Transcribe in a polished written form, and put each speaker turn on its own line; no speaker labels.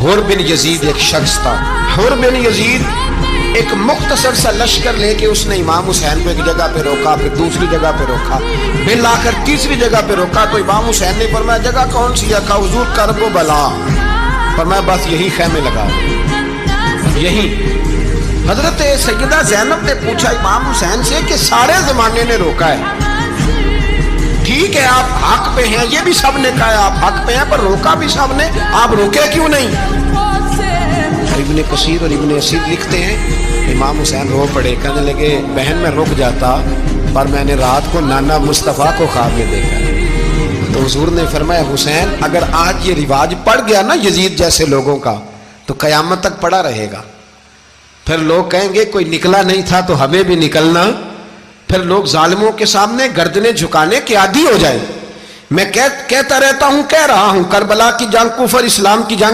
حر بن یزید ایک شخص تھا. حر بن یزید ایک مختصر سا لشکر لے کے اس نے امام حسین کو ایک جگہ پہ روکا، پھر دوسری جگہ پہ روکا، پھر آ کر تیسری جگہ پہ روکا. تو امام حسین نے فرمایا جگہ کون سی ہے؟ کہا حضور کرب و بلا. فرمایا بس یہی خیمے لگا یہی. حضرت سیدہ زینب نے پوچھا امام حسین سے کہ سارے زمانے نے روکا ہے، ٹھیک ہے آپ حق پہ ہیں، یہ بھی سب نے کہا ہے آپ حق پہ ہیں، پر روکا بھی سب نے، آپ روکے کیوں نہیں؟ ابن کثیر اور ابن اسیر لکھتے ہیں امام حسین رو پڑے، کہنے لگے بہن میں رک جاتا پر میں نے رات کو نانا مصطفیٰ کو خواب میں دیکھا. تو حضور نے فرمایا حسین اگر آج یہ رواج پڑ گیا نا یزید جیسے لوگوں کا تو قیامت تک پڑا رہے گا. پھر لوگ کہیں گے کوئی نکلا نہیں تھا تو ہمیں بھی نکلنا. پھر لوگ ظالموں کے سامنے گردنیں جھکانے کے عادی ہو جائیں. میں کہتا رہتا ہوں، کہہ رہا ہوں، کربلا کی جنگ کفر اسلام کی جنگ